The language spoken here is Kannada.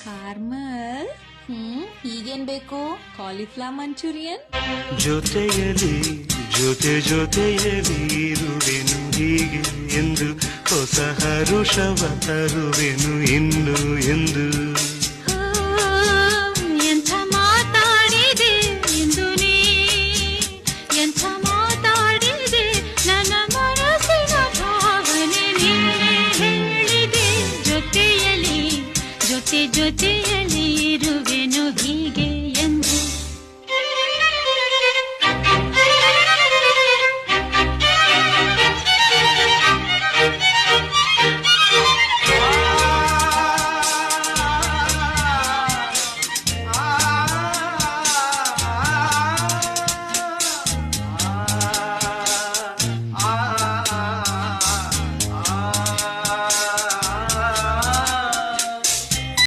ಕಾರ್ಮಲ್ ಈಗೇನ್ ಬೇಕು? Cauliflower manchurian. ಜೊತೆಯಲಿ ಜೊತೆಯಲಿ ಇರುವೆನು ಹೀಗೆ ಎಂದು, ಹೊಸ ಹರುಷವ ತರುವೆನು ಇನ್ನು ಎಂದು. ಎಂಥ ಮಾತಾಡಿದೆ ಎಂದು ನೀ, ಎಂಥ ಮಾತಾಡಿದೆ, ನನ್ನ ಮನಸ್ಸಿನ ಭಾವನೆ ನೀನೇ ಹೇಳಿದೆ. ಜೊತೆಯಲಿ ಜೊತೆಯಲಿ ಇರುವೆನು ಹೀಗೆ